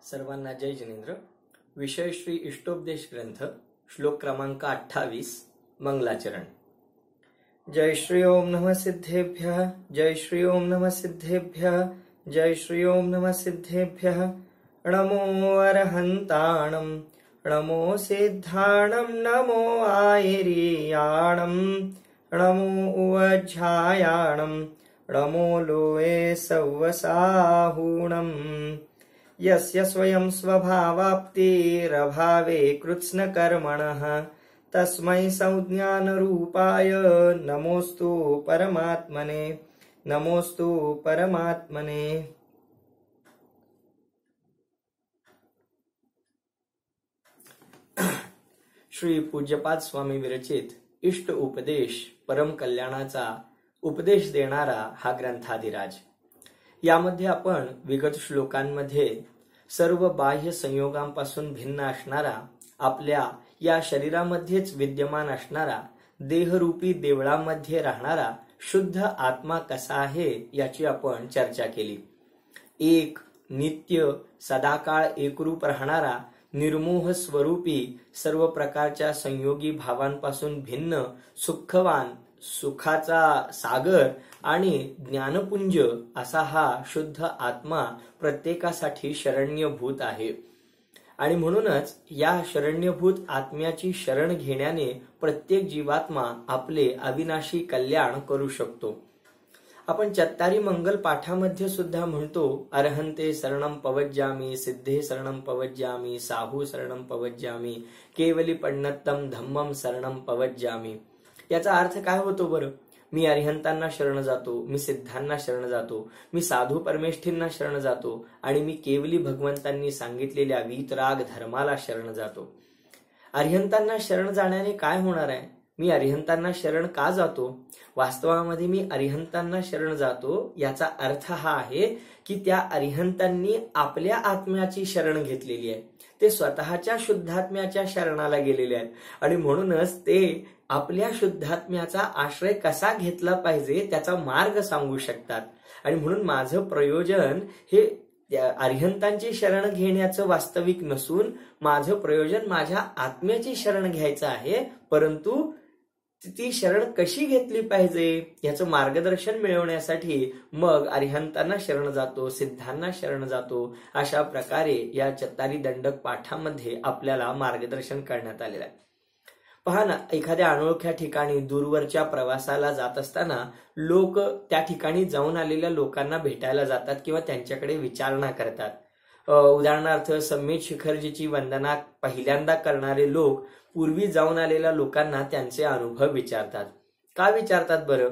सर्वांना जय जिनेंद्र। विषय श्री इष्टोपदेश ग्रंथ, श्लोक क्रमांक 28, मंगलाचरण। जय श्री ओम नमः सिद्धेभ्यः, जय श्री ओम नमः सिद्धेभ्यः, जय श्री ओम नमः सिद्धेभ्यः। नमो अरहन्ताणं, नमो सिद्धाणं, नमो आयर्याणं, नमो उवज्झायाणं, नमो लोये सव्वसाहूणम्। यस्य स्वयं स्वभावाप्तिरभावे कृत्स्नकर्मणः, तस्मै संज्ञानरूपाय नमोस्तु परमात्मने, नमोस्तु परमात्मने। श्री पूज्यपाद स्वामी विरचित इष्ट उपदेश परम कल्याणाचा उपदेश देणारा हा ग्रंथाधिराज। यामध्ये आपण विगत श्लोकांमध्ये सर्व बाह्य संयोगांपासून भिन्न असणारा, आपल्या या शरीरामध्येच विद्यमान असणारा, देहरूपी देवळामध्ये राहणारा शुद्ध आत्मा कसा आहे याची आपण चर्चा केली। एक नित्य सदाकाळ एकरूप राहणारा, निर्मोह स्वरूपी, सर्व प्रकारच्या संयोगी भावांपासून भिन्न, सुखवान, सुखाचा सागर आणि ज्ञानपुंज असा हा शुद्ध आत्मा प्रत्येकासाठी शरण्यभूत आहे। आणि म्हणूनच या शरण्यभूत आत्म्याची शरण घेण्याने प्रत्येक जीवात्मा आपले अविनाशी कल्याण करू शकतो। आपण चत्तारी मंगल पाठामध्ये सुद्धा म्हणतो, अरहंते शरणं पवज्जामि, सिद्धे शरणं पवज्जामि, साहू शरणं पवज्जामि, केवली पण्णत्तम धम्मम शरणं पवज्जामि। याचा अर्थ काय होतो बरं? मी अरिहंतांना शरण जातो, मी सिद्धांना शरण जातो, मी साधू परमेष्ठींना शरण जातो आणि मी केवली भगवंतांनी सांगितलेल्या वीतराग धर्माला शरण जातो। अरिहंतांना शरण जाण्याने काय होणार आहे? मी अरिहंतांना शरण का जातो? वास्तवामध्ये मी अरिहंतांना शरण जातो याचा अर्थ हा आहे की त्या अरिहंतांनी आपल्या आत्म्याची शरण घेतलेली आहे, ते स्वतःच्या शुद्धात्म्याच्या शरणाला गेलेले आहेत आणि म्हणूनच ते आपल्या शुद्धात्म्याचा आश्रय कसा घेतला पाहिजे त्याचा मार्ग सांगू शकतात। आणि म्हणून माझं प्रयोजन हे अरिहंतांची शरण घेण्याचं वास्तविक नसून माझं प्रयोजन माझ्या आत्म्याची शरण घ्यायचं आहे। परंतु ती शरण कशी घेतली पाहिजे याचं मार्गदर्शन मिळवण्यासाठी मग अरिहंतांना शरण जातो, सिद्धांना शरण जातो। अशा प्रकारे या चत्तारी दंडक पाठामध्ये आपल्याला मार्गदर्शन करण्यात आलेलं आहे। पहा ना, एखाद्या अनोळख्या ठिकाणी दूरवरच्या प्रवासाला जात असताना लोक त्या ठिकाणी जाऊन आलेल्या लोकांना भेटायला जातात किंवा त्यांच्याकडे विचारणा करतात। उदाहरणार्थ सम्येत शिखरजीची वंदना पहिल्यांदा करणारे लोक पूर्वी जाऊन आलेल्या लोकांना त्यांचे अनुभव विचारतात। का विचारतात बरं?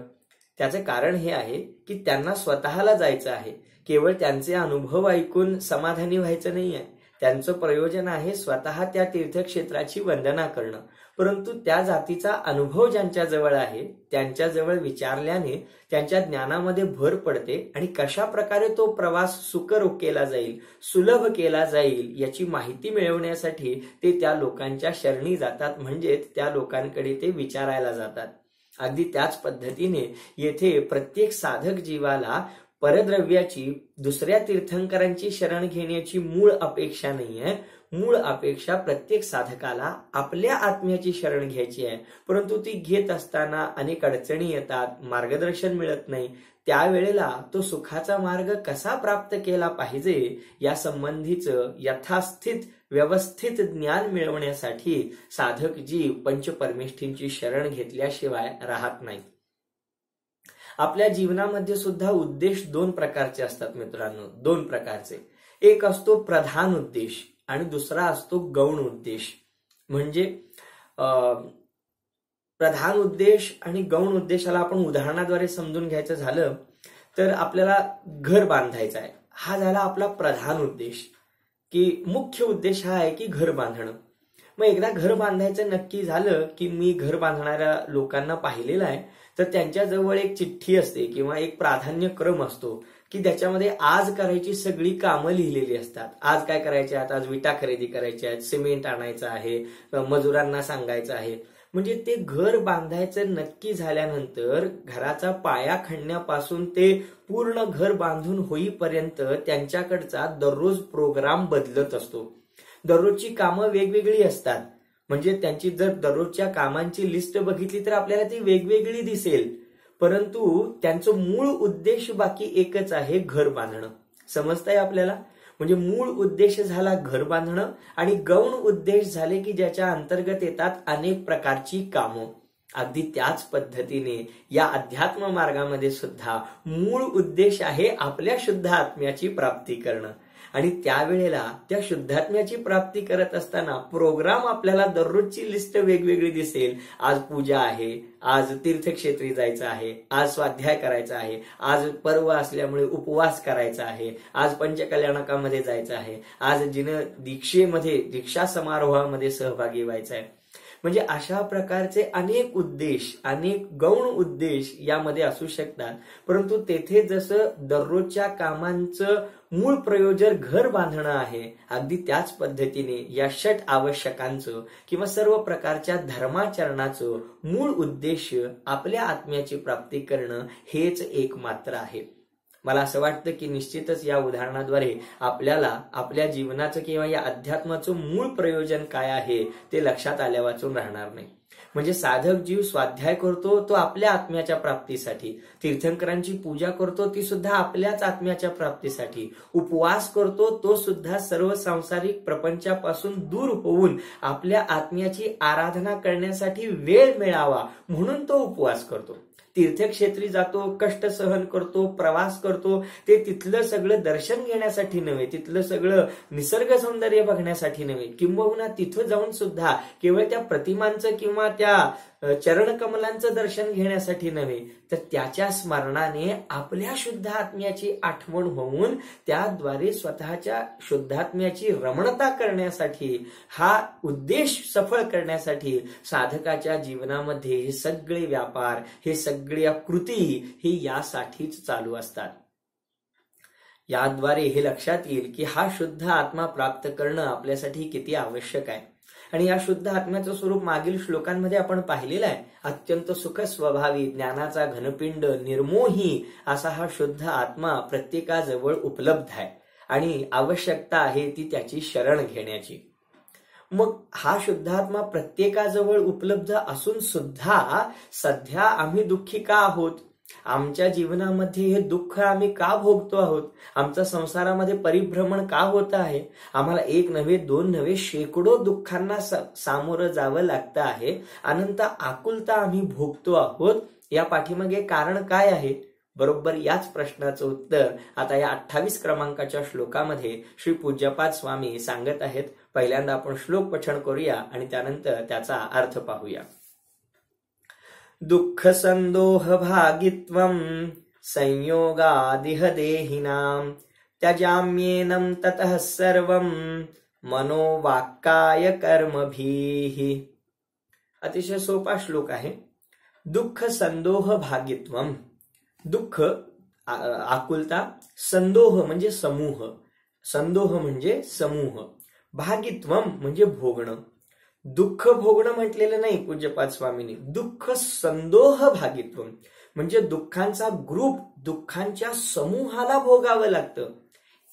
त्याचे कारण हे आहे की त्यांना स्वतःला जायचं आहे, केवळ त्यांचे अनुभव ऐकून समाधानी व्हायचं नाहीये। त्यांचं प्रयोजन आहे स्वतः त्या तीर्थक्षेत्राची वंदना करणं। परंतु त्या जातीचा अनुभव ज्यांच्या जवळ आहे त्यांच्या जवळ विचारल्याने त्यांच्या ज्ञानामध्ये भर पडते आणि कशा प्रकारे तो प्रवास सुकर केला जाईल, सुलभ केला जाईल याची माहिती मिळवण्यासाठी ते त्या लोकांच्या शरणी जातात, म्हणजे त्या लोकांकडे ते विचारायला जातात। अगदी त्याच पद्धतीने येथे प्रत्येक साधक जीवाला परद्रव्याची, दुसऱ्या तीर्थंकरांची शरण घेण्याची मूळ अपेक्षा नाहीये। मूळ अपेक्षा प्रत्येक साधकाला आपल्या आत्म्याची शरण घ्यायची आहे। परंतु ती घेत असताना अनेक अडचणी येतात, मार्गदर्शन मिळत नाही। त्यावेळेला तो सुखाचा मार्ग कसा प्राप्त केला पाहिजे या संबंधीचं यथास्थित व्यवस्थित ज्ञान मिळवण्यासाठी साधक जीव पंचपरमेष्ठींची शरण घेतल्याशिवाय राहत नाही। आपल्या जीवनामध्ये सुद्धा उद्देश दोन प्रकारचे असतात मित्रांनो, दोन प्रकारचे। एक असतो प्रधान उद्देश आणि दुसरा असतो गौण उद्देश। म्हणजे प्रधान उद्देश आणि गौण उद्देशाला आपण उदाहरणाद्वारे समजून घ्यायचं झालं तर आपल्याला घर बांधायचं आहे, हा झाला आपला प्रधान उद्देश, की मुख्य उद्देश हा आहे की घर बांधणं। मग एकदा घर बांधायचं नक्की झालं की मी घर बांधणाऱ्या लोकांना पाहिलेलं आहे, तर त्यांच्याजवळ एक चिठ्ठी असते किंवा एक प्राधान्यक्रम असतो की त्याच्यामध्ये आज करायची सगळी कामं लिहिलेली असतात। आज काय करायचे आहेत? आज विटा खरेदी करायच्या आहेत, सिमेंट आणायचं आहे, मजुरांना सांगायचं आहे। म्हणजे ते घर बांधायचं नक्की झाल्यानंतर घराचा पाया खणण्यापासून ते पूर्ण घर बांधून होईपर्यंत त्यांच्याकडचा दररोज प्रोग्राम बदलत असतो. दररोजची कामं वेगवेगळी असतात. म्हणजे त्यांची जर दररोजच्या कामांची लिस्ट बघितली तर आपल्याला ती वेगवेगळी दिसेल, परंतु त्यांचं मूळ उद्देश बाकी एकच आहे, घर बांधणं. समजतंय आपल्याला? म्हणजे मूळ उद्देश झाला घर बांधणं आणि गौण उद्देश झाले की ज्याच्या अंतर्गत येतात अनेक प्रकारची कामं. अगदी त्याच पद्धतीने या अध्यात्म मार्गामध्ये सुद्धा मूळ उद्देश आहे आपल्या शुद्ध आत्म्याची प्राप्ती करणं. आणि त्यावेळेला त्या शुद्धात्म्याची प्राप्ती करत असताना प्रोग्राम आपल्याला दररोजची लिस्ट वेगवेगळी दिसेल. आज पूजा आहे, आज तीर्थक्षेत्री जायचं आहे, आज स्वाध्याय करायचा आहे, आज पर्व असल्यामुळे उपवास करायचा आहे, आज पंचकल्याणकामध्ये जायचं आहे, आज दीक्षेमध्ये दीक्षा समारोहामध्ये सहभागी व्हायचं आहे. म्हणजे अशा प्रकारचे अनेक उद्देश, अनेक गौण उद्देश यामध्ये असू शकतात. परंतु तेथे जसं दररोजच्या कामांचं मूळ प्रयोजन घर बांधणं आहे, अगदी त्याच पद्धतीने या षट आवश्यकांचं किंवा सर्व प्रकारच्या धर्माचरणाचं मूळ उद्देश आपल्या आत्म्याची प्राप्ती करणं हेच एकमात्र आहे. मला असं वाटतं की निश्चितच या उदाहरणाद्वारे आपल्याला आपल्या जीवनाचं किंवा या अध्यात्माचं मूळ प्रयोजन काय आहे ते लक्षात आल्या वाचून राहणार नाही. म्हणजे साधक जीव स्वाध्याय करतो तो आपल्या आत्म्याच्या प्राप्तीसाठी, तीर्थंकरांची पूजा करतो ती सुद्धा आपल्याच आत्म्याच्या प्राप्तीसाठी, उपवास करतो तो सुद्धा सर्व सांसारिक प्रपंचापासून दूर होऊन आपल्या आत्म्याची आराधना करण्यासाठी वेळ मिळावा म्हणून तो उपवास करतो. तीर्थक्षेत्री जातो, कष्ट सहन करतो, प्रवास करतो, ते तिथलं सगळं दर्शन घेण्यासाठी नव्हे, तिथलं सगळं निसर्ग सौंदर्य बघण्यासाठी नव्हे, किंबहुना तिथं जाऊन सुद्धा केवळ त्या प्रतिमांचं किंवा त्या चरणकमलांचं दर्शन घेण्यासाठी नव्हे, तर त्याच्या स्मरणाने आपल्या शुद्ध आत्म्याची आठवण होऊन त्याद्वारे स्वतःच्या शुद्धात्म्याची रमणता करण्यासाठी, हा उद्देश सफळ करण्यासाठी साधकाच्या जीवनामध्ये हे सगळे व्यापार, हे सगळ्या कृती हे यासाठीच चालू असतात. याद्वारे हे लक्षात येईल की हा शुद्ध आत्मा प्राप्त करणं आपल्यासाठी किती आवश्यक आहे. आणि या शुद्ध आत्म्याचं स्वरूप मागील श्लोकांमध्ये आपण पाहिलेलं आहे. अत्यंत सुख स्वभावी, ज्ञानाचा घनपिंड, निर्मोही असा हा शुद्ध आत्मा प्रत्येकाजवळ उपलब्ध आहे आणि आवश्यकता आहे ती त्याची शरण घेण्याची. मग हा शुद्धात्मा प्रत्येकाजवळ उपलब्ध असून सुद्धा सध्या आम्ही दुःखी का आहोत? आमच्या जीवनामध्ये हे दुःख आम्ही का भोगतो आहोत? आमच्या संसारामध्ये परिभ्रमण का होत आहे? आम्हाला एक नव्हे, दोन नव्हे, शेकडो दुःखांना सामोरं जावं लागतं आहे. अनंत आकुलता आम्ही भोगतो आहोत. या पाठीमागे कारण काय आहे? बरोबर याच प्रश्नाचं उत्तर आता या 28 क्रमांकाच्या श्लोकामध्ये श्री पूज्यपाद स्वामी सांगत आहेत. पहिल्यांदा आपण श्लोक पठण करूया आणि त्यानंतर त्याचा अर्थ पाहूया. दुःख संदोह भागित्वं संयोगादिह देहिनां त्यजाम्येनं ततः सर्वं मनोवाक्काय कर्मभिः. अतिशय सोपा श्लोक आहे. दुःख संदोह भागित्वं, दुःख आकुलता, संदोह म्हणजे समूह, संदोह म्हणजे समूह, भागित्वम म्हणजे भोगणं. दुःख भोगणं म्हटलेलं नाही पूज्यपाद स्वामींनी, दुःख संदोह भागित्वम म्हणजे दुःखांचा ग्रुप, दुःखांच्या समूहाला भोगावं लागतं.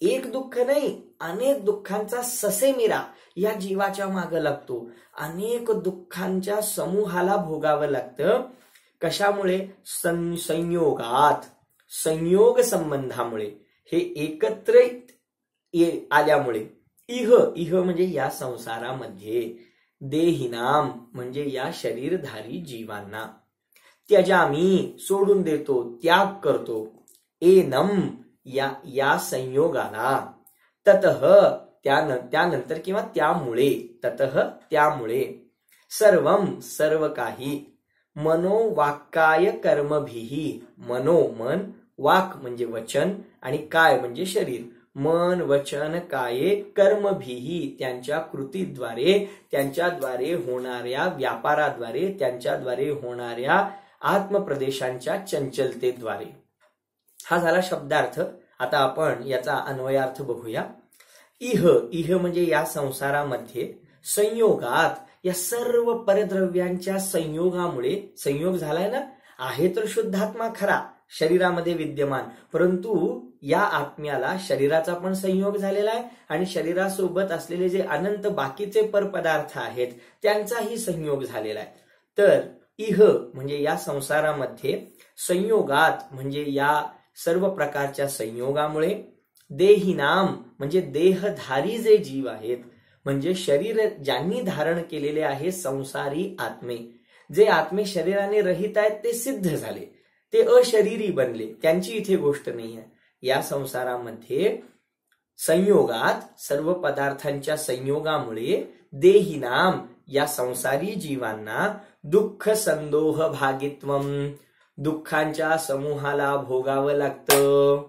एक दुःख नाही, अनेक दुःखांचा ससेमिरा या जीवाच्या मागे लागतो. अनेक दुःखांच्या समूहाला भोगावं लागतं. कशामुळे? संयोगात, संयोग संबंधामुळे, हे एकत्रित आल्यामुळे. इह म्हणजे या संसारामध्ये, देहिनाम म्हणजे या शरीरधारी जीवांना, त्यजामी सोडून देतो, त्याग करतो, एनम या संयोगाला, ततः त्यानंतर किंवा त्यामुळे, ततः त्यामुळे, सर्वम सर्व काही, मनोवाक्काय कर्मभिः, मनो मन, वाक म्हणजे वचन आणि काय म्हणजे शरीर, मन वचन काये कर्मभिः त्यांच्या कृतीद्वारे, त्यांच्याद्वारे होणाऱ्या व्यापाराद्वारे, त्यांच्याद्वारे होणाऱ्या आत्मप्रदेशांच्या चंचलतेद्वारे. हा झाला शब्दार्थ. आता आपण याचा अन्वयार्थ बघूया. इह म्हणजे या संसारामध्ये संयोगात या सर्व परद्रव्यांच्या संयोगामुळे, संयोग झालाय ना, आहे तर शुद्धात्मा खरा शरीरामध्ये विद्यमान, परंतु या आत्म्याला शरीराचा पण संयोग झालेला आहे आणि शरीरासोबत असलेले जे अनंत बाकीचे परपदार्थ आहेत त्यांचाही संयोग झालेला आहे. तर इह म्हणजे या संसारामध्ये, संयोगात म्हणजे या सर्व प्रकारच्या संयोगामुळे, देहिनाम म्हणजे देहधारी जे जीव आहेत, म्हणजे शरीर ज्यांनी धारण केलेले आहे संसारी आत्मे, जे आत्मे शरीराने रहित आहेत ते सिद्ध झाले, ते अशरीरी बनले, त्यांची इथे गोष्ट नाही आहे. या संसारामध्ये संयोगात सर्व पदार्थांच्या संयोगामुळे देहिनाम या संसारी जीवांना दुःख संदोह भागित्वम, दुःखांच्या समूहाला भोगावं लागतं.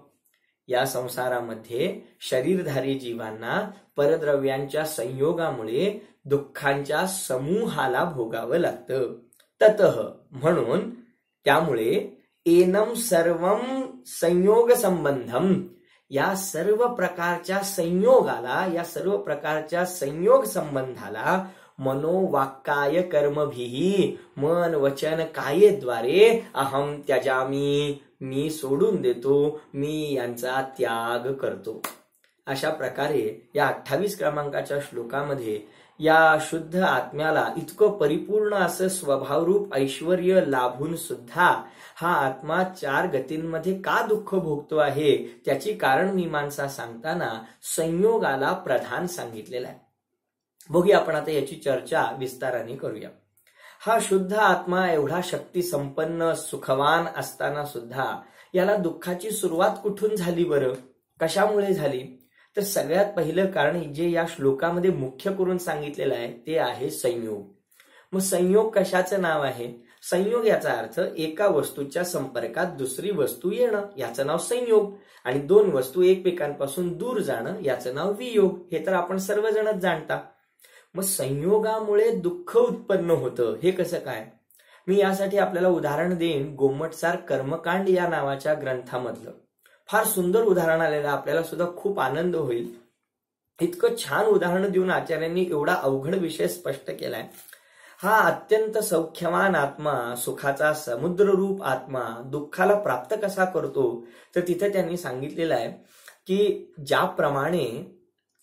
या संसारामध्ये शरीरधारी जीवांना परद्रव्यांच्या संयोगामुळे दुःखांच्या समूहाला भोगावं लागतं. ततः म्हणून, त्यामुळे एनम सर्वम संयोग संबंधम, या सर्व प्रकारच्या संयोगाला, या सर्व प्रकारच्या संयोग संबंधाला मनोवाक्काय कर्मभिही, मन वचन कायेद्वारे अहम त्याजामी, मी सोडून देतो, मी यांचा त्याग करतो. अशा प्रकारे या 28 क्रमांकाच्या श्लोकामध्ये या शुद्ध आत्म्याला इतकं परिपूर्ण असं स्वभावरूप ऐश्वर्य लाभून सुद्धा हा आत्मा 4 गतींमध्ये का दुःख भोगतो आहे त्याची कारण मीमांसा सांगताना संयोगाला प्रधान सांगितलेला आहे. बघूया आपण आता याची चर्चा विस्ताराने करूया. हा शुद्ध आत्मा एवढा शक्ती संपन्न सुखवान असताना सुद्धा याला दुःखाची सुरुवात कुठून झाली बरं, कशामुळे झाली? तर सगळ्यात पहिलं कारण जे या श्लोकामध्ये मुख्य करून सांगितलेलं आहे ते आहे संयोग. मग संयोग कशाचं नाव आहे? संयोग याचा अर्थ एका वस्तूच्या संपर्कात दुसरी वस्तू येणं, याचं नाव संयोग, आणि 2 वस्तू एकमेकांपासून दूर जाणं याचं नाव वियोग. हे तर आपण सर्वजणच जाणता. मग संयोगामुळे दुःख उत्पन्न होतं, हे कसं काय? मी यासाठी आपल्याला उदाहरण देईन गोमटसार कर्मकांड या नावाच्या ग्रंथामधलं. फार सुंदर उदाहरण आलेलं, आपल्याला सुद्धा खूप आनंद होईल. इतकं छान उदाहरण देऊन आचार्यांनी एवढा अवघड विषय स्पष्ट केलाय. हा अत्यंत सौख्यवान आत्मा, सुखाचा समुद्र रूप आत्मा दुःखाला प्राप्त कसा करतो? तर तिथे त्यांनी सांगितलेलं आहे की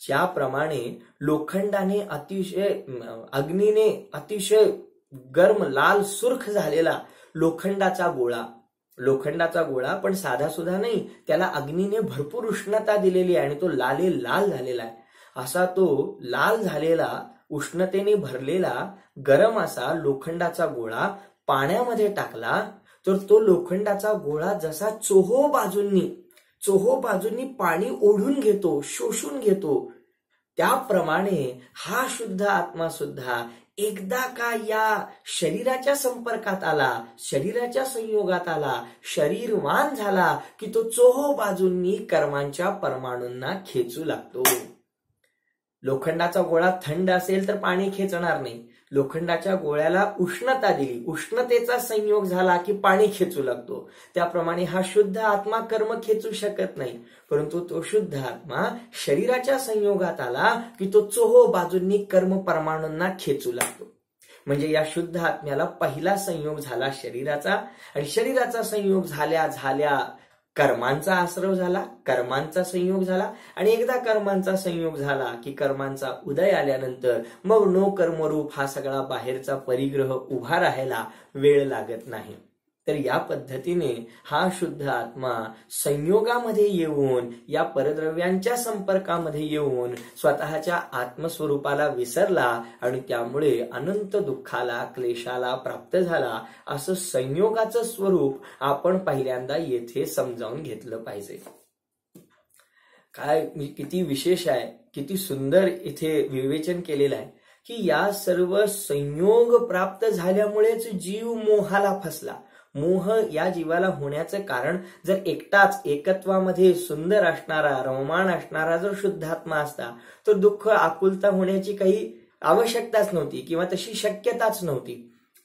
ज्याप्रमाणे लोखंडाने अग्नीने अतिशय गर्म लाल सुर्ख झालेला लोखंडाचा गोळा पण साधा सुद्धा नाही, त्याला अग्नीने भरपूर उष्णता दिलेली आहे आणि तो लाल झालेला आहे. असा तो लाल झालेला, उष्णतेने भरलेला गरम असा लोखंडाचा गोळा पाण्यामध्ये टाकला तर तो लोखंडाचा गोळा जसा चोहो बाजूंनी पाणी ओढून घेतो, शोषून घेतो, त्याप्रमाणे हा शुद्ध आत्मा सुद्धा एकदा का या शरीराच्या संपर्कात आला, शरीराच्या संयोगात आला, शरीरवान झाला की तो चोहो बाजूंनी कर्मांच्या परमाणूंना खेचू लागतो. लोखंडाचा गोळा थंड असेल तर पाणी खेचणार नाही. लोखंडाच्या गोळ्याला उष्णता दिली, उष्णतेचा संयोग झाला की पाणी खेचू लागतो. त्याप्रमाणे हा शुद्ध आत्मा कर्म खेचू शकत नाही, परंतु तो शुद्ध आत्मा शरीराच्या संयोगात आला की तो चोहो बाजूंनी कर्म परमाणूंना खेचू लागतो. म्हणजे या शुद्ध आत्म्याला पहिला संयोग झाला शरीराचा, आणि शरीराचा संयोग झाल्या कर्मांचा आश्रव झाला, कर्मांचा संयोग झाला, आणि एकदा कर्मांचा संयोग झाला की कर्मांचा उदय आल्यानंतर मग नो कर्मरूप हा सगळा बाहेरचा परिग्रह उभा राहायला वेळ लागत नाही. तर या पद्धतीने हा शुद्ध आत्मा संयोगामध्ये येऊन, या परद्रव्यांच्या संपर्कामध्ये येऊन स्वतःच्या आत्मस्वरूपाला विसरला आणि त्यामुळे अनंत दुःखाला, क्लेशाला प्राप्त झाला. असं संयोगाचं स्वरूप आपण पहिल्यांदा येथे समजावून घेतलं पाहिजे. काय किती विशेष आहे, किती सुंदर इथे विवेचन केलेलं आहे की या सर्व संयोग प्राप्त झाल्यामुळेच जीव मोहाला फसला. मोह या जीवाला होण्याचं कारण जर एकटाच एकत्वामध्ये सुंदर असणारा, रममाण असणारा जर शुद्धात्मा असता तर दुःख आकुलता होण्याची काही आवश्यकताच नव्हती किंवा तशी शक्यताच नव्हती.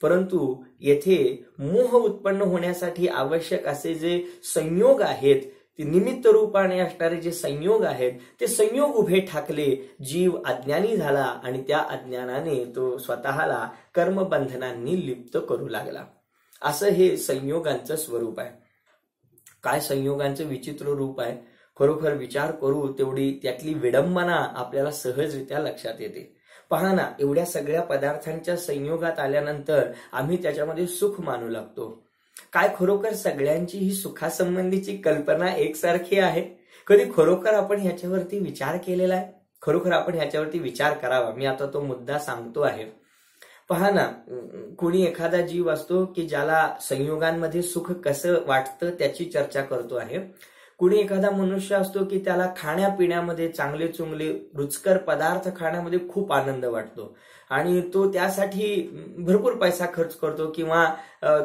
परंतु येथे मोह उत्पन्न होण्यासाठी आवश्यक असे जे संयोग आहेत ती निमित्त रूपाने असणारे जे संयोग आहेत ते संयोग उभे ठाकले, जीव अज्ञानी झाला आणि त्या अज्ञानाने तो स्वतःला कर्मबंधनांनी लिप्त करू लागला. असं हे संयोगांचं स्वरूप आहे. काय संयोगांचं विचित्र रूप आहे. खरोखर विचार करू तेवढी त्यातली विडंबना आपल्याला सहजरित्या लक्षात येते. पहा ना, एवढ्या सगळ्या पदार्थांच्या संयोगात आल्यानंतर आम्ही त्याच्यामध्ये सुख मानू लागतो. काय खरोखर सगळ्यांची ही सुखासंबंधीची कल्पना एकसारखी आहे? कधी खरोखर आपण ह्याच्यावरती विचार केलेला आहे? खरोखर आपण ह्याच्यावरती विचार करावा. मी आता तो मुद्दा सांगतो आहे. पहा ना, कोणी एखादा जीव असतो की ज्याला संयोगांमध्ये सुख कसं वाटतं त्याची चर्चा करतो आहे. कुणी एखादा मनुष्य असतो की त्याला खाण्यापिण्यामध्ये चांगले चुंगले रुचकर पदार्थ खाण्यामध्ये खूप आनंद वाटतो आणि तो त्यासाठी भरपूर पैसा खर्च करतो किंवा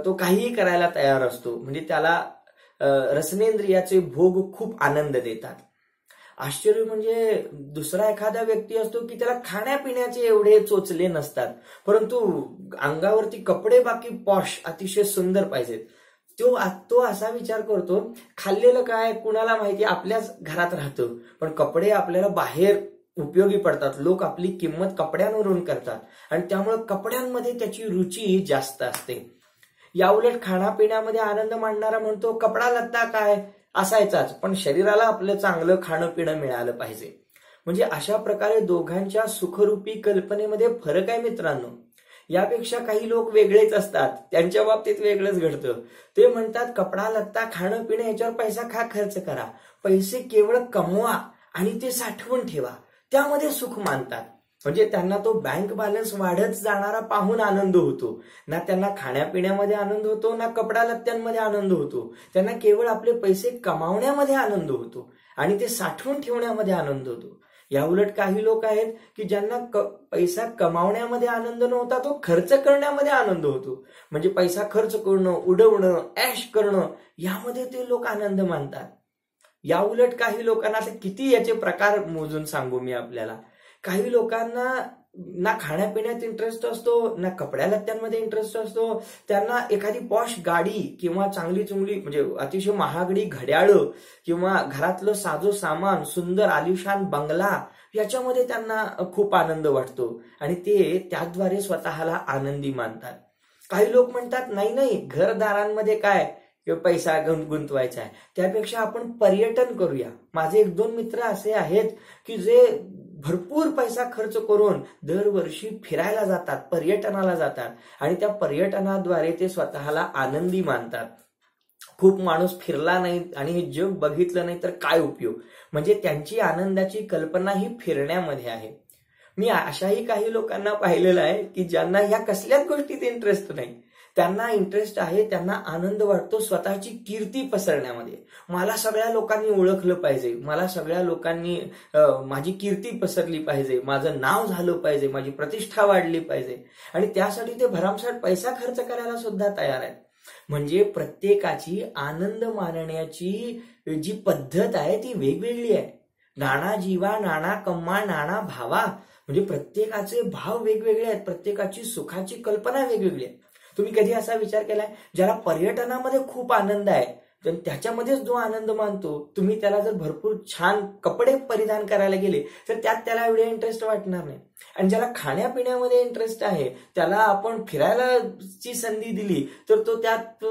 तो काहीही करायला तयार असतो. म्हणजे त्याला रसनेंद्रियाचे भोग खूप आनंद देतात. आश्चर्य म्हणजे दुसरा एखादा व्यक्ती असतो की त्याला खाण्यापिण्याचे एवढे चोचले नसतात, परंतु अंगावरती कपडे बाकी पॉश अतिशय सुंदर पाहिजेत. तो असा विचार करतो, खाल्लेलं काय कुणाला माहिती, आपल्याच घरात राहतं, पण कपडे आपल्याला बाहेर उपयोगी पडतात. लोक आपली किंमत कपड्यांवरून करतात आणि त्यामुळे कपड्यांमध्ये त्याची रुची जास्त असते. याउलट खाण्यापिण्यामध्ये आनंद मानणारा म्हणतो कपडा लत्ता काय असायचाच, पण शरीराला आपलं चांगलं खाणं पिणं मिळालं पाहिजे. म्हणजे अशा प्रकारे दोघांच्या सुखरूपी कल्पनेमध्ये फरक आहे मित्रांनो. यापेक्षा काही लोक वेगळेच असतात, त्यांच्या बाबतीत वेगळंच घडतं. ते म्हणतात कपडा लत्ता खाणं पिणं याच्यावर पैसा का खर्च करा, पैसे केवळ कमवा आणि ते साठवून ठेवा, त्यामध्ये सुख मानतात. म्हणजे त्यांना तो बँक बॅलन्स वाढत जाणारा पाहून आनंद होतो. ना त्यांना खाण्यापिण्यामध्ये आनंद होतो, ना कपडा लत्त्यांमध्ये आनंद होतो. त्यांना केवळ आपले पैसे कमावण्यामध्ये आनंद होतो आणि ते साठवून ठेवण्यामध्ये आनंद होतो. याउलट काही लोक आहेत की ज्यांना पैसा कमावण्यामध्ये आनंद नव्हता, तो खर्च करण्यामध्ये आनंद होतो. म्हणजे पैसा खर्च करणं, उडवणं, ऐश करणं यामध्ये ते लोक आनंद मानतात. याउलट काही लोकांना, असं किती याचे प्रकार मोजून सांगू मी आपल्याला, काही लोकांना ना खाण्यापिण्यात इंटरेस्ट असतो, ना कपड्या लत्त्यांमध्ये इंटरेस्ट असतो. त्यांना एखादी पॉश गाडी किंवा चांगली चुंगली म्हणजे अतिशय महागडी घड्याळं किंवा घरातलं साजो सामान, सुंदर आलिशान बंगला याच्यामध्ये त्यांना खूप आनंद वाटतो आणि ते त्याद्वारे स्वतःला आनंदी मानतात. काही लोक म्हणतात नाही घरदारांमध्ये काय पैसा गुंतवायचा आहे, त्यापेक्षा आपण पर्यटन करूया. माझे 1-2 मित्र असे आहेत की जे भरपूर पैसा खर्च करून दरवर्षी फिरायला जातात, पर्यटनाला जातात आणि त्या पर्यटनाद्वारे ते स्वतःला आनंदी मानतात. खूप माणूस फिरला नाही आणि हे जग बघितलं नाही तर काय उपयोग. म्हणजे त्यांची आनंदाची कल्पना ही फिरण्यामध्ये आहे. मी अशाही काही लोकांना पाहिलेलं आहे की ज्यांना ह्या कसल्याच गोष्टीत इंटरेस्ट नाही. त्यांना इंटरेस्ट आहे, त्यांना आनंद वाटतो स्वतःची कीर्ती पसरण्यामध्ये. मला सगळ्या लोकांनी ओळखलं पाहिजे, मला सगळ्या लोकांनी माझी कीर्ती पसरली पाहिजे, माझं नाव झालं पाहिजे, माझी प्रतिष्ठा वाढली पाहिजे आणि त्यासाठी ते भरमसाठ पैसा खर्च करायला सुद्धा तयार आहेत. म्हणजे प्रत्येकाची आनंद मानण्याची जी पद्धत आहे ती वेगवेगळी आहे. नाना जीवा नाना कम्मा नाना भावा, म्हणजे प्रत्येकाचे भाव वेगवेगळे आहेत, प्रत्येकाची सुखाची कल्पना वेगवेगळी आहे. तुम्ही कधी असा विचार केलाय, ज्याला पर्यटनामध्ये खूप आनंद आहे तर त्याच्यामध्येच जो आनंद मानतो, तुम्ही त्याला जर भरपूर छान कपडे परिधान करायला गेले तर त्यात त्याला एवढे इंटरेस्ट वाटणार नाही. आणि ज्याला खाण्यापिण्यामध्ये इंटरेस्ट आहे त्याला आपण फिरायलाची संधी दिली तर तो त्यात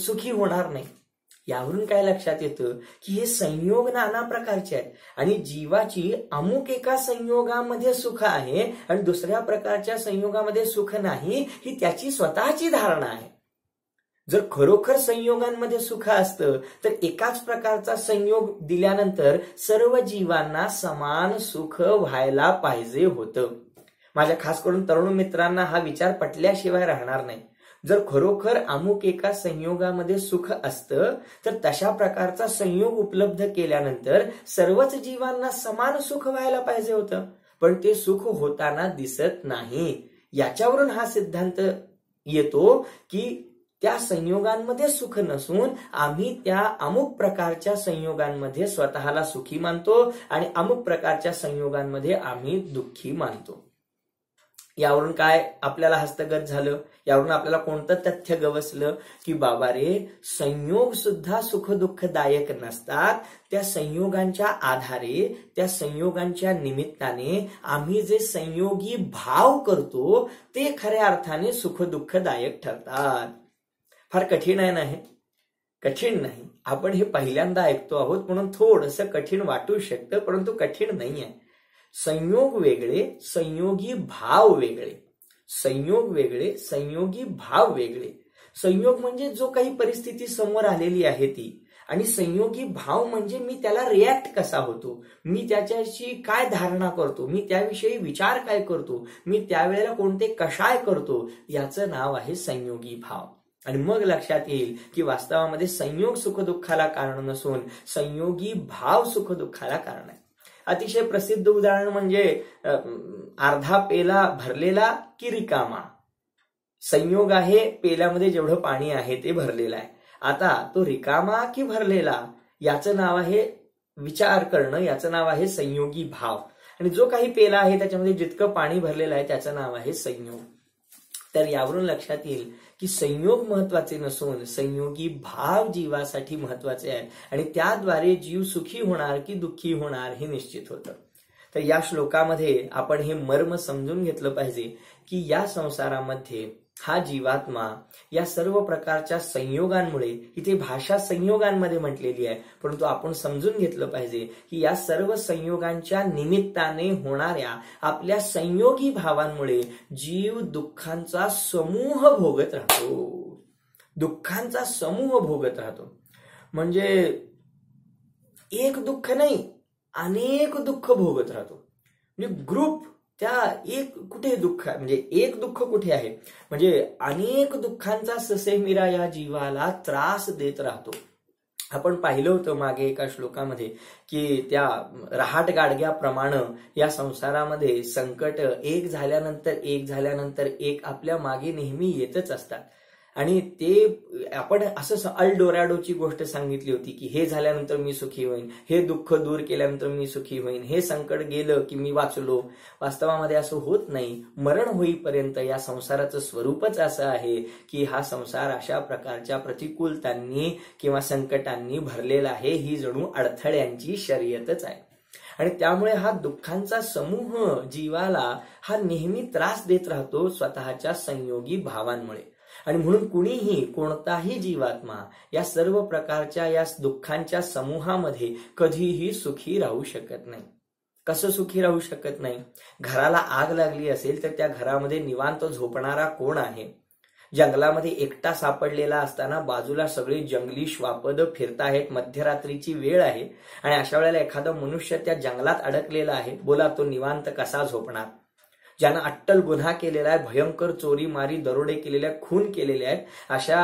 सुखी होणार नाही. यावरून काय लक्षात येतं की हे संयोग नाना प्रकारचे आहेत आणि जीवाची अमुक एका संयोगामध्ये सुख आहे आणि दुसऱ्या प्रकारच्या संयोगामध्ये सुख नाही, ही त्याची स्वतःची धारणा आहे. जर खरोखर संयोगांमध्ये सुख असतं तर एकाच प्रकारचा संयोग दिल्यानंतर सर्व जीवांना समान सुख व्हायला पाहिजे होतं. माझ्या खास करून तरुण मित्रांना हा विचार पटल्याशिवाय राहणार नाही. जर खरोखर अमुक एका संयोगामध्ये सुख असतं तर तशा प्रकारचा संयोग उपलब्ध केल्यानंतर सर्वच जीवांना समान सुख व्हायला पाहिजे होतं, पण ते सुख होताना दिसत नाही. याच्यावरून हा सिद्धांत येतो की त्या संयोगांमध्ये सुख नसून आम्ही त्या अमुक प्रकारच्या संयोगांमध्ये स्वतःला सुखी मानतो आणि अमुक प्रकारच्या संयोगांमध्ये आम्ही दुःखी मानतो. यावरून काय आपल्याला हस्तगत झालं? यावरून आपल्याला कोणतं तथ्य गवसलं की बाबा रे, संयोग सुद्धा सुख दुःखदायक नसतात. त्या संयोगांच्या आधारे, त्या संयोगांच्या निमित्ताने आम्ही जे संयोगी भाव करतो ते खऱ्या अर्थाने सुख दुःखदायक ठरतात. फार कठीण आहे नाही? कठीण नाही. आपण हे पहिल्यांदा ऐकतो आहोत म्हणून थोडंसं कठीण वाटू शकतं, परंतु कठीण नाही आहे. संयोग वेगळे, संयोगी भाव वेगळे. संयोग वेगळे, संयोगी भाव वेगळे. संयोग म्हणजे जो काही परिस्थिती समोर आलेली आहे ती, आणि संयोगी भाव म्हणजे मी त्याला रिॲक्ट कसा होतो, मी त्याच्याशी काय धारणा करतो, मी त्याविषयी विचार काय करतो, मी त्यावेळेला कोणते कषाय करतो, याचं नाव आहे संयोगी भाव. आणि मग लक्षात येईल की वास्तवामध्ये संयोग सुखदुःखाला कारण नसून संयोगी भाव सुखदुःखाला कारण आहे. अतिशय प्रसिद्ध उदाहरण म्हणजे अर्धा पेला भरलेला की रिकामा. संयोग आहे, पेल्यामध्ये जेवढं पाणी आहे ते भरलेलं आहे. आता तो रिकामा की भरलेला, याचं नाव आहे विचार करणं, याचं नाव आहे संयोगी भाव. आणि जो काही पेला आहे त्याच्यामध्ये जितकं पाणी भरलेलं आहे त्याचं नाव आहे संयोग. तर यावरून लक्षात येईल की संयोग महत्वाचे नसून संयोगी भाव जीवासाठी महत्वाचे आहे, आणि त्याद्वारे जीव सुखी होणार की दुःखी होणार हे निश्चित होतं. तर या श्लोकामध्ये आपण हे मर्म समजून घेतलं पाहिजे की या संसारामध्ये हा जीवात्मा या सर्व प्रकारच्या संयोगांमुळे, इथे भाषा संयोगांमध्ये म्हटलेली आहे, परंतु आपण समजून घेतलं पाहिजे की या सर्व संयोगांच्या निमित्ताने होणाऱ्या आपल्या संयोगी भावांमुळे जीव दुःखांचा समूह भोगत राहतो. दुःखांचा समूह भोगत राहतो. म्हणजे एक दुःख नाही, अनेक दुःख भोगत राहतो. म्हणजे ग्रुप, त्या एक कुठे दुःख आहे, म्हणजे एक दुःख कुठे आहे, म्हणजे अनेक दुःखांचा ससेमिरा या जीवाला त्रास देत राहतो. आपण पाहिलं होतं मागे एका श्लोकामध्ये की त्या रहाट गाडग्याप्रमाणे या संसारामध्ये संकट एक झाल्यानंतर एक आपल्या मागे नेहमी येतच असतात. आणि ते आपण असं अल्डोराडोची गोष्ट सांगितली होती की हे झाल्यानंतर मी सुखी होईन, हे दुःख दूर केल्यानंतर मी सुखी होईन, हे संकट गेलं की मी वाचलो. वास्तवामध्ये असं होत नाही. मरण होईपर्यंत या संसाराचं स्वरूपच असं आहे की हा संसार अशा प्रकारच्या प्रतिकूलतांनी किंवा संकटांनी भरलेला आहे. ही जणू अडथळ्यांची शर्यतच आहे. आणि त्यामुळे हा दुःखांचा समूह जीवाला हा नेहमी त्रास देत राहतो स्वतःच्या संयोगी भावांमुळे. आणि म्हणून कुणीही, कोणताही जीवात्मा या सर्व प्रकारच्या या दुःखांच्या समूहामध्ये कधीही सुखी राहू शकत नाही. कसं सुखी राहू शकत नाही? घराला आग लागली असेल तर त्या घरामध्ये निवांत झोपणारा कोण आहे? जंगलामध्ये एकटा सापडलेला असताना बाजूला सगळे जंगली श्वापद फिरताहेत, मध्यरात्रीची वेळ आहे, आणि अशा वेळेला एखादा मनुष्य त्या जंगलात अडकलेला आहे. बोला, तो निवांत कसा झोपणार? ज्यानं अट्टल गुन्हा केलेला आहे, भयंकर चोरी मारी दरोडे केलेले आहेत, खून केलेले आहेत, अशा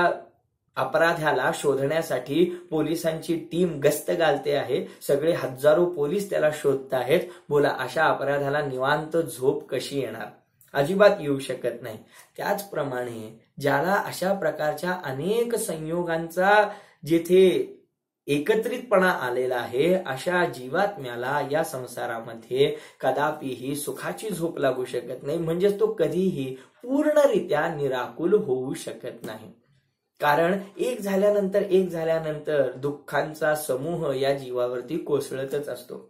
अपराध्याला शोधण्यासाठी पोलिसांची टीम गस्त घालते आहे. सगळे हजारो पोलीस त्याला शोधत आहेत. बोला, अशा अपराध्याला निवांत झोप कशी येणार? अजिबात येऊ शकत नाही. त्याचप्रमाणे ज्याला अशा प्रकारच्या अनेक संयोगांचा जिथे एकत्रितपणा आलेला आहे, अशा जीवात्म्याला या संसारामध्ये कदापिही सुखाची झोप लागू शकत नाही. म्हणजेच तो कधीही पूर्णरित्या निराकुल होऊ शकत नाही. कारण एक झाल्यानंतर दुःखांचा समूह या जीवावरती कोसळतच असतो.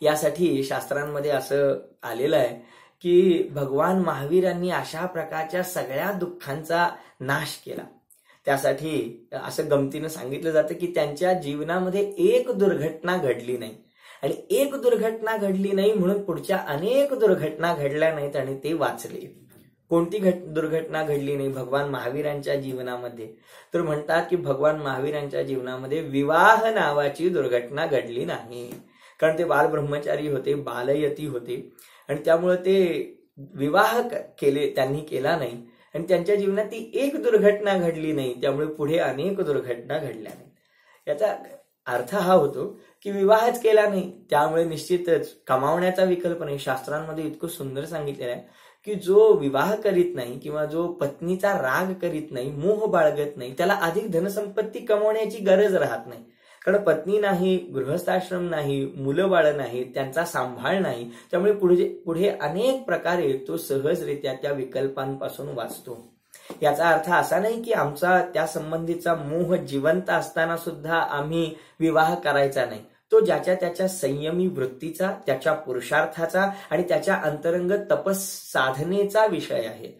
यासाठी शास्त्रांमध्ये असं आलेलं आहे की भगवान महावीरांनी अशा प्रकारच्या सगळ्या दुःखांचा नाश केला. त्यासाठी असं गमतीनं सांगितलं जातं की त्यांच्या जीवनामध्ये एक दुर्घटना घडली नाही, आणि एक दुर्घटना घडली नाही म्हणून पुढच्या अनेक दुर्घटना घडल्या नाहीत आणि ते वाचले. कोणती दुर्घटना घडली नाही भगवान महावीरांच्या जीवनामध्ये? तर म्हणतात की भगवान महावीरांच्या जीवनामध्ये विवाह नावाची दुर्घटना घडली नाही. कारण ते बालब्रह्मचारी होते, बालयती होते, आणि त्यामुळे ते विवाह त्यांनी केला नाही, आणि त्यांच्या जीवनात ती एक दुर्घटना घडली नाही. त्यामुळे पुढे अनेक दुर्घटना घडल्या नाहीत. याचा अर्थ हा होतो की विवाहच केला नाही, त्यामुळे निश्चितच कमावण्याचा विकल्प नाही. शास्त्रांमध्ये इतकं सुंदर सांगितलेलं आहे की जो विवाह करीत नाही किंवा जो पत्नीचा राग करीत नाही, मोह बाळगत नाही, त्याला अधिक धनसंपत्ती कमवण्याची गरज राहत नाही. कारण पत्नी नाही, गृहस्थाश्रम नाही, मुलं बाळ नाही, त्यांचा सांभाळ नाही, त्यामुळे पुढे अनेक प्रकारे तो सहजरित्या त्या विकल्पांपासून वाचतो. याचा अर्थ असा नाही की आमचा त्या संबंधीचा मोह जिवंत असताना सुद्धा आम्ही विवाह करायचा नाही. तो ज्याच्या त्याच्या संयमी वृत्तीचा, त्याच्या पुरुषार्थाचा आणि त्याच्या अंतरंग तपस साधनेचा विषय आहे.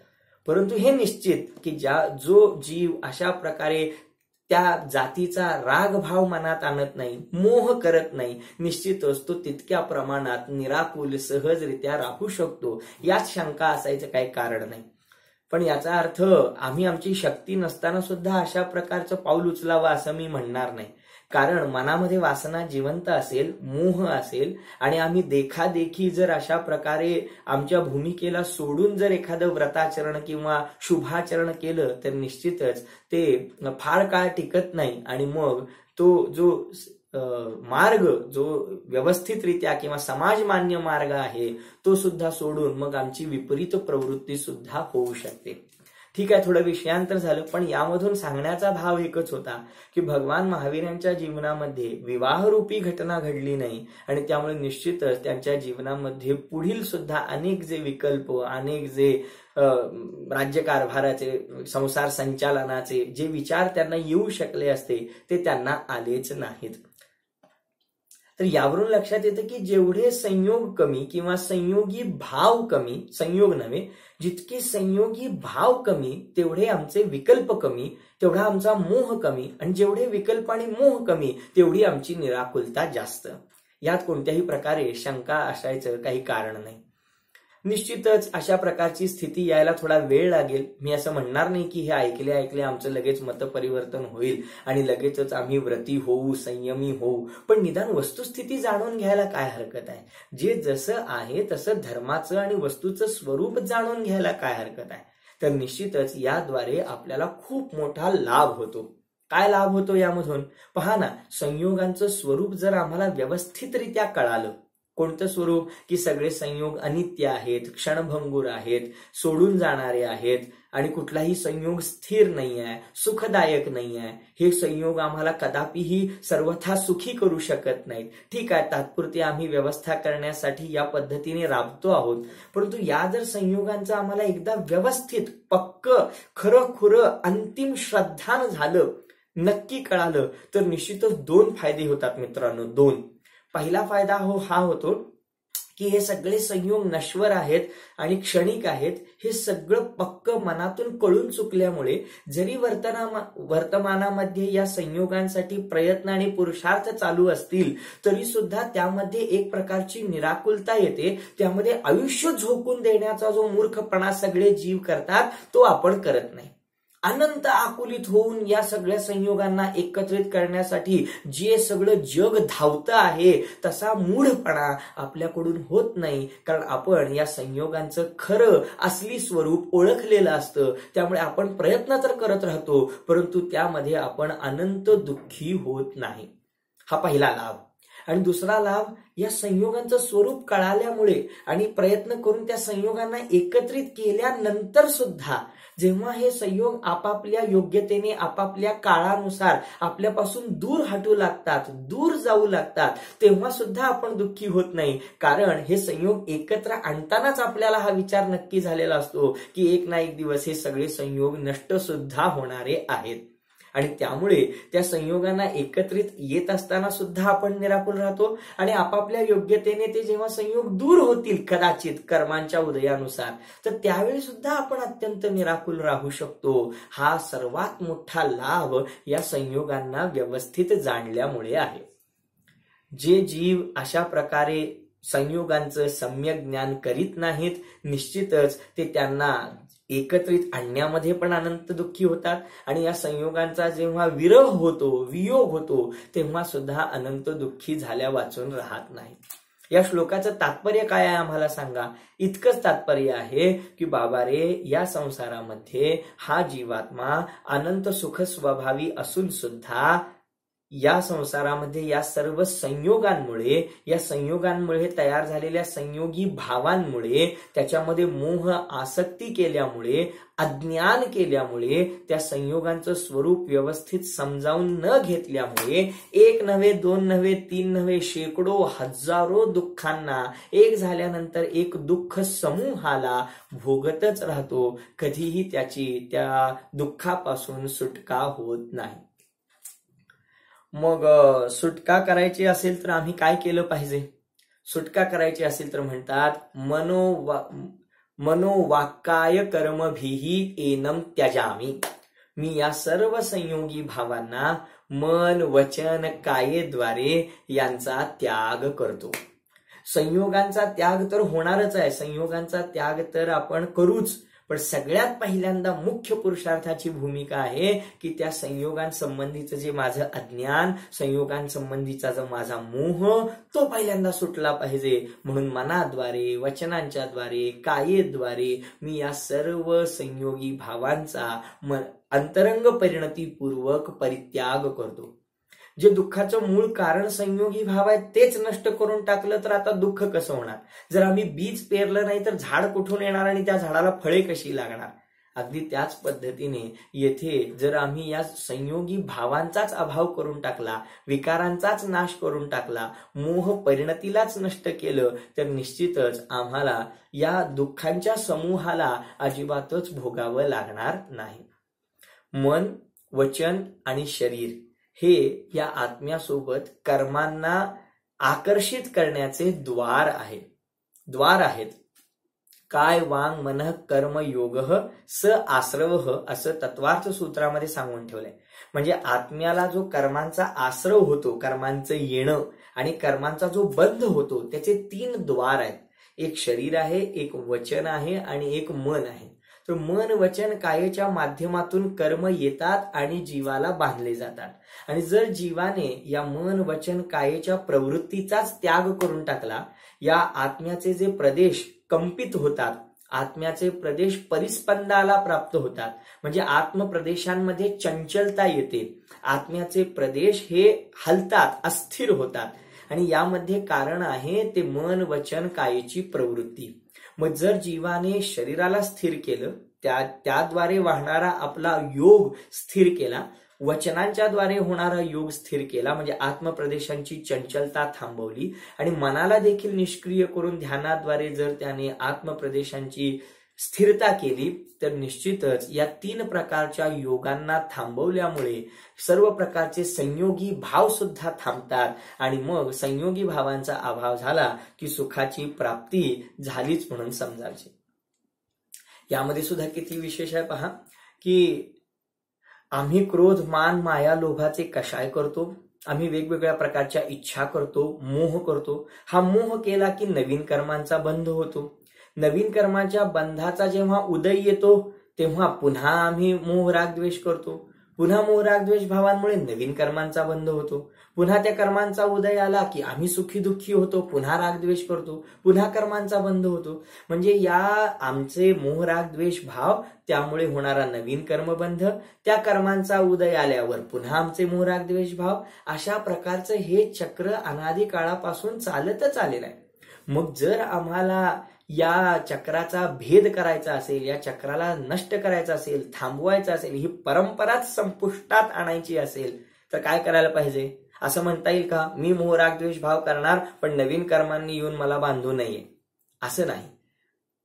परंतु हे निश्चित की जो जीव अशा प्रकारे त्या जातीचा रागभाव मनात आणत नाही, मोह करत नाही, निश्चितच तो तितक्या प्रमाणात निराकुल सहजरित्या राहू शकतो. यात शंका असायचं काही कारण नाही. पण याचा अर्थ आम्ही आमची शक्ती नसताना सुद्धा अशा प्रकारचं पाऊल उचलावं असं मी म्हणणार नाही. कारण मनामध्ये वासना जिवंत असेल, मोह असेल आणि आम्ही देखादेखी जर अशा प्रकारे आमच्या भूमिकेला सोडून जर एखादं व्रताचरण किंवा शुभाचरण केलं तर निश्चितच ते फार काळ टिकत नाही आणि मग तो जो मार्ग, जो व्यवस्थितरित्या किंवा समाजमान्य मार्ग आहे तो सुद्धा सोडून मग आमची विपरीत प्रवृत्ती सुद्धा होऊ शकते. ठीक आहे, थोडं विषयांतर झालं, पण यामधून सांगण्याचा भाव एकच होता की भगवान महावीरांच्या जीवनामध्ये विवाहरूपी घटना घडली नाही आणि त्यामुळे निश्चितच त्यांच्या जीवनामध्ये पुढील सुद्धा अनेक जे विकल्प, अनेक जे राज्यकारभाराचे, संसार संचालनाचे जे विचार त्यांना येऊ शकले असते ते त्यांना आलेच नाहीत. तर यावरून लक्षात येतं की जेवढे संयोग कमी किंवा संयोगी भाव कमी, संयोग नव्हे, जितके संयोगी भाव कमी तेवढे आमचे विकल्प कमी, तेवढा आमचा मोह कमी आणि जेवढे विकल्प आणि मोह कमी तेवढी आमची निराकुलता जास्त. यात कोणत्याही प्रकारे शंका असायचं काही कारण नाही. निश्चितच अशा प्रकारची स्थिती यायला थोडा वेळ लागेल. मी असं म्हणणार नाही की हे ऐकले आमचं लगेच मतपरिवर्तन होईल आणि लगेचच आम्ही व्रती होऊ, संयमी होऊ, पण निदान वस्तुस्थिती जाणून घ्यायला काय हरकत आहे. जे जसं आहे तसं धर्माचं आणि वस्तूचं स्वरूप जाणून घ्यायला काय हरकत आहे. तर निश्चितच याद्वारे आपल्याला खूप मोठा लाभ होतो. काय लाभ होतो यामधून? पहा ना, संयोगांचं स्वरूप जर आम्हाला व्यवस्थितरित्या कळालं, कोणतं स्वरूप की सगळे संयोग अनित्य आहेत, क्षणभंगूर आहेत, सोडून जाणारे आहेत आणि कुठलाही संयोग स्थिर नाही आहे, सुखदायक नाही आहे. हे संयोग आम्हाला कदापिही सर्वथा सुखी करू शकत नाहीत. ठीक आहे, तात्पुरती आम्ही व्यवस्था करण्यासाठी या पद्धतीने राबतो आहोत, परंतु या जर संयोगांचं आम्हाला एकदा व्यवस्थित पक्क खरं अंतिम श्रद्धान झालं, नक्की कळालं, तर निश्चितच दोन फायदे होतात मित्रांनो. दोन. पहिला फायदा हा होतो की हे सगळे संयोग नश्वर आहेत आणि क्षणिक आहेत. हे सगळं पक्क मनातून कळून चुकल्यामुळे जरी वर्तमानामध्ये या संयोगांसाठी प्रयत्न आणि पुरुषार्थ चालू असतील तरी सुद्धा त्यामध्ये एक प्रकारची निराकुलता येते. त्यामध्ये आयुष्य झोकून देण्याचा जो मूर्खपणा सगळे जीव करतात तो आपण करत नाही. अनंत आकुलित होऊन या सगळ्या संयोगांना एकत्रित करण्यासाठी जे सगळं जग धावतं आहे तसा मूढपणा आपल्याकडून होत नाही. कारण आपण या संयोगांचं खरं असली स्वरूप ओळखलेलं असतं. त्यामुळे आपण प्रयत्न तर करत राहतो, परंतु त्यामध्ये आपण अनंत दुःखी होत नाही. हा पहिला लाभ. आणि दुसरा लाभ, या संयोगांचं स्वरूप कळाल्यामुळे आणि प्रयत्न करून त्या संयोगांना एकत्रित केल्यानंतर सुद्धा जेव्हा हे संयोग आपापल्या योग्यतेने, आपापल्या काळानुसार आपल्यापासून दूर हटू लागतात, दूर जाऊ लागतात, तेव्हा सुद्धा आपण दुःखी होत नाही. कारण हे संयोग एकत्र आणतानाच आपल्याला हा विचार नक्की झालेला असतो की एक ना एक दिवस हे सगळे संयोग नष्ट सुद्धा होणारे आहेत. आणि त्यामुळे त्या संयोगांना एकत्रित येत असताना सुद्धा आपण निराकुल राहतो आणि आपापल्या योग्यतेने ते जेव्हा संयोग दूर होतील कदाचित कर्मांच्या उदयानुसार, तर त्यावेळी सुद्धा आपण अत्यंत निराकुल राहू शकतो. हा सर्वात मोठा लाभ या संयोगांना व्यवस्थित जाणल्यामुळे आहे. जे जीव अशा प्रकारे संयोगांचं सम्यक ज्ञान करीत नाहीत, निश्चितच ते त्यांना एकत्रित आणण्यामध्ये पण अनंत दुःखी होतात आणि या संयोगांचा जेव्हा विरह होतो, वियोग होतो, तेव्हा सुद्धा अनंत दुःखी झाल्या वाचून राहत नाही. या श्लोकाचं तात्पर्य काय आहे आम्हाला सांगा? इतकंच तात्पर्य आहे की बाबा रे, या संसारामध्ये हा जीवात्मा अनंत सुख स्वभावी असून सुद्धा या संसारामध्ये या सर्व संयोगांमुळे, या संयोगांमुळे तयार झालेल्या संयोगी भावांमुळे, त्याच्यामध्ये मोह आसक्ती केल्यामुळे, अज्ञान केल्यामुळे, त्या संयोगांचं स्वरूप व्यवस्थित समजावून न घेतल्यामुळे एक नव्हे, दोन नव्हे, तीन नव्हे, शेकडो हजारो दुःखांना एक झाल्यानंतर एक दुःख समूहाला भोगतच राहतो. कधीही त्या दुःखापासून सुटका होत नाही. मग सुटका करायची असेल तर आम्ही काय केलं पाहिजे? सुटका करायची असेल तर म्हणतात मनोवाक्काय कर्मभिही एनम त्यजामी. मी या सर्व संयोगी भावांना मन, वचन, कायेद्वारे यांचा त्याग करतो. संयोगांचा त्याग तर होणारच आहे, संयोगांचा त्याग तर आपण करूच, पण सगळ्यात पहिल्यांदा मुख्य पुरुषार्थाची भूमिका आहे की त्या संयोगांसंबंधीचं जे माझं अज्ञान, संयोगांसंबंधीचा जो माझा मोह, तो पहिल्यांदा सुटला पाहिजे. म्हणून मनाद्वारे, वचनांच्या द्वारे, कायेद्वारे मी या सर्व संयोगी भावांचा अंतरंग परिणतीपूर्वक परित्याग करतो. जे दुःखाचं मूळ कारण संयोगी भाव आहे तेच नष्ट करून टाकलं तर आता दुःख कसं होणार? जर आम्ही बीज पेरलं नाही तर झाड कुठून येणार आणि त्या झाडाला फळे कशी लागणार? अगदी त्याच पद्धतीने येथे जर आम्ही या संयोगी भावांचाच अभाव करून टाकला, विकारांचाच नाश करून टाकला, मोह परिणतीलाच नष्ट केलं, तर निश्चितच आम्हाला या दुःखांच्या समूहाला अजिबातच भोगावं लागणार नाही. मन, वचन आणि शरीर हे या आत्म्यासोबत कर्मांना आकर्षित करण्याचे द्वार आहेत. काय, वांग, मनः, कर्म, योगः स आश्रवः असं तत्वार्थ सूत्रामध्ये सांगून ठेवलंय. म्हणजे आत्म्याला जो कर्मांचा आश्रव होतो, कर्मांचं येणं आणि कर्मांचा जो बंध होतो, त्याचे 3 द्वार आहेत. एक शरीर आहे, एक वचन आहे आणि एक मन आहे. तर मन, वचन, कायेच्या माध्यमातून कर्म येतात आणि जीवाला बांधले जातात. आणि जर जीवाने या मन, वचन, कायेच्या प्रवृत्तीचाच त्याग करून टाकला, या आत्म्याचे जे प्रदेश कंपित होतात, आत्म्याचे प्रदेश परिस्पंदाला प्राप्त होतात, म्हणजे आत्मप्रदेशांमध्ये चंचलता येते, आत्म्याचे प्रदेश हे हलतात, अस्थिर होतात. आणि यामध्ये कारण आहे ते मन, वचन, कायेची प्रवृत्ती. मग जर जीवाने शरीराला स्थिर केलं, त्याद्वारे वाहणारा आपला योग स्थिर केला, वचनांच्या द्वारे होणारा योग स्थिर केला, म्हणजे आत्मप्रदेशांची चंचलता थांबवली, आणि मनाला देखील निष्क्रिय करून ध्यानाद्वारे जर त्याने आत्मप्रदेशांची स्थिरता केली, तर निश्चितच या 3 प्रकारच्या योगांना थांबवल्यामुळे सर्व प्रकारचे संयोगी भाव सुद्धा थांबतात. आणि मग संयोगी भावांचा अभाव झाला की सुखाची प्राप्ती झालीच म्हणून समजायची. यामध्ये सुद्धा किती विशेष आहे पहा, की आम्ही क्रोध, मान, माया, लोभाचे कषाय करतो. आम्ही वेगवेगळ्या प्रकारच्या इच्छा करतो, मोह करतो. हा मोह केला की नवीन कर्मांचा बंध होतो. नवीन कर्माच्या बंधाचा जेव्हा उदय येतो तेव्हा पुन्हा आम्ही मोह, राग, द्वेष करतो. पुन्हा मोह, राग, द्वेष भावांमुळे नवीन कर्मांचा बंध होतो. पुन्हा त्या कर्मांचा उदय आला की आम्ही सुखी दुःखी होतो, पुन्हा राग द्वेष करतो, पुन्हा कर्मांचा बंध होतो. म्हणजे या आमचे मोह, राग, द्वेष भाव, त्यामुळे होणारा नवीन कर्मबंध, त्या कर्मांचा उदय आल्यावर पुन्हा आमचे मोह, राग, द्वेष भाव, अशा प्रकारचं हे चक्र अनादी काळापासून चालतच आलेलं आहे. मग जर आम्हाला या चक्राचा भेद करायचा असेल, या चक्राला नष्ट करायचं असेल, थांबवायचं असेल, ही परंपराच संपुष्टात आणायची असेल तर काय करायला पाहिजे? असं म्हणता येईल का मी मोह, राग, द्वेष भाव करणार पण नवीन कर्मांनी येऊन मला बांधू नये? असं नाही.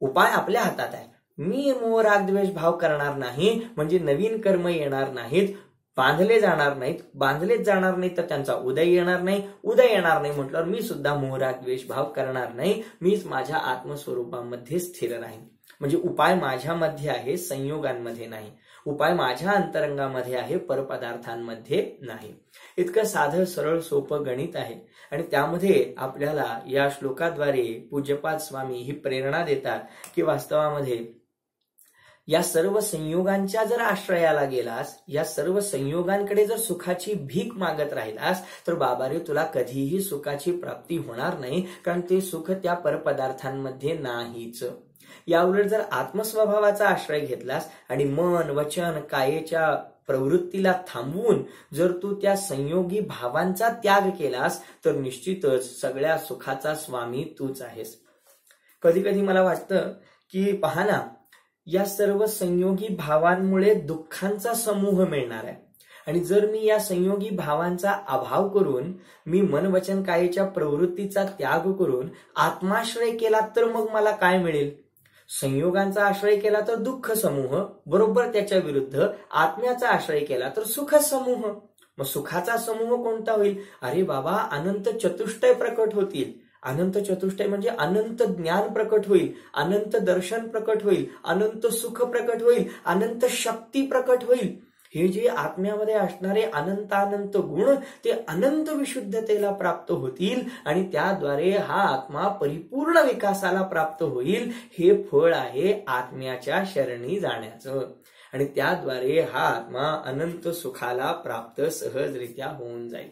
उपाय आपल्या हातात आहे. मी मोह, राग, द्वेष भाव करणार नाही म्हणजे नवीन कर्म येणार नाहीत, बांधले जाणार नाहीत. बांधलेच जाणार नाहीत तर त्यांचा उदय येणार नाही. उदय येणार नाही म्हटल्यावर मी सुद्धा मोह, राग, द्वेष भाव करणार नाही. मीच माझ्या आत्मस्वरूपामध्ये स्थिर राहीन. म्हणजे उपाय माझ्यामध्ये आहे, संयोगांमध्ये नाही. उपाय माझ्या अंतरंगामध्ये आहे, परपदार्थांमध्ये नाही. इतकं साधं सरळ सोपं गणित आहे. आणि त्यामध्ये आपल्याला या श्लोकाद्वारे पूज्यपाद स्वामी ही प्रेरणा देतात की वास्तवामध्ये या सर्व संयोगांच्या जर आश्रयाला गेलास, या सर्व संयोगांकडे जर सुखाची भीक मागत राहिलास तर बाबा रे तुला कधीही सुखाची प्राप्ती होणार नाही, कारण ते सुख त्या परपदार्थांमध्ये नाहीच. याउलट जर आत्मस्वभावाचा आश्रय घेतलास आणि मन, वचन, कायेच्या प्रवृत्तीला थांबवून जर तू त्या संयोगी भावांचा त्याग केलास तर निश्चितच सगळ्या सुखाचा स्वामी तूच आहेस. कधी कधी मला वाटतं की पहा ना, या सर्व संयोगी भावांमुळे दुःखांचा समूह मिळणार आहे आणि जर मी या संयोगी भावांचा अभाव करून मी मन वचन कायेच्या प्रवृत्तीचा त्याग करून आत्माश्रय केला तर मग मला काय मिळेल? संयोगांचा आश्रय केला तर दुःख समूह, बरोबर त्याच्या विरुद्ध आत्म्याचा आश्रय केला तर सुख समूह. मग सुखाचा समूह कोणता होईल? अरे बाबा, अनंत चतुष्टय प्रकट होतील. अनंत चतुष्टय म्हणजे अनंत ज्ञान प्रकट होईल, अनंत दर्शन प्रकट होईल, अनंत सुख प्रकट होईल, अनंत शक्ती प्रकट होईल. हे जे आत्म्यामध्ये असणारे अनंत गुण ते अनंत विशुद्धतेला प्राप्त होतील आणि त्याद्वारे हा आत्मा परिपूर्ण विकासाला प्राप्त होईल. हे फळ आहे आत्म्याच्या शरणी जाण्याचं आणि त्याद्वारे हा आत्मा अनंत सुखाला प्राप्त सहजरित्या होऊन जाईल.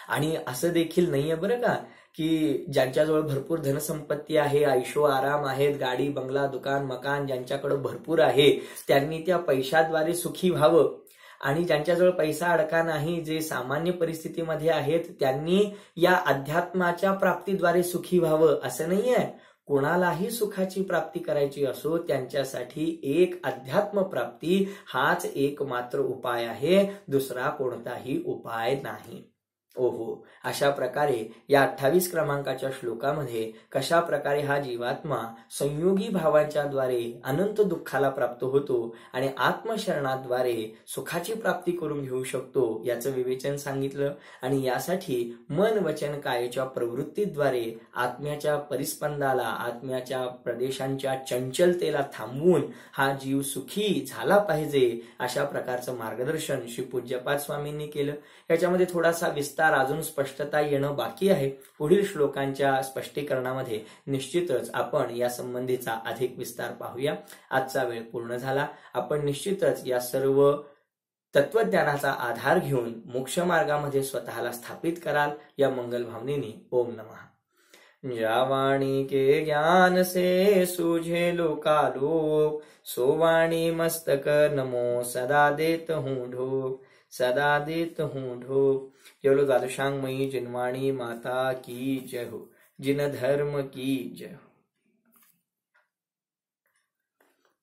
आणि असं देखील नाहीये बरं का की ज्यांच्याजवळ भरपूर धनसंपत्ती आहे, ऐशो आराम आहेत, गाडी बंगला दुकान मकान ज्यांच्याकडे भरपूर आहे त्यांनी त्या पैशाद्वारे सुखी व्हावं आणि ज्यांच्याजवळ पैसा अडका नाही, जे सामान्य परिस्थितीमध्ये आहेत त्यांनी या अध्यात्माच्या प्राप्तीद्वारे सुखी व्हावं असं नाहीये. कोणालाही सुखाची प्राप्ती करायची असो त्यांच्यासाठी एक अध्यात्म प्राप्ती हाच एकमात्र उपाय आहे, दुसरा कोणताही उपाय नाही. ओहो, अशा प्रकारे या 28 क्रमांकाच्या श्लोकामध्ये कशा प्रकारे हा जीवात्मा संयोगी भावांच्या द्वारे अनंत दुःखाला प्राप्त होतो आणि आत्मशरणाद्वारे सुखाची प्राप्ती करून घेऊ शकतो याचं विवेचन सांगितलं. आणि यासाठी मन वचन कायेच्या प्रवृत्तीद्वारे आत्म्याच्या परिस्पंदाला, आत्म्याच्या प्रदेशांच्या चंचलतेला थांबवून हा जीव सुखी झाला पाहिजे अशा प्रकारचं मार्गदर्शन श्री पूज्यपाद स्वामींनी केलं. याच्यामध्ये थोडासा विस्तार अजून स्पष्टता येणं बाकी आहे. पुढील श्लोकांच्या स्पष्टीकरणामध्ये निश्चितच आपण या संबंधीचा अधिक विस्तार पाहूया. आजचा वेळ पूर्ण झाला. आपण निश्चितच या सर्व तत्वज्ञानाचा आधार घेऊन मोक्ष मार्गामध्ये स्वतःला स्थापित कराल या मंगल भावनेने ओम नमः. ज्या वाणी के ज्ञान से सूझे लोकालोक, सो वाणी मस्तक नमो सदा देत हूँ ढोक, सदा देत हूँ ढोक. योलो द्वादशांगमयी जिनवाणी माता की जय हो, जिन धर्म की जय हो.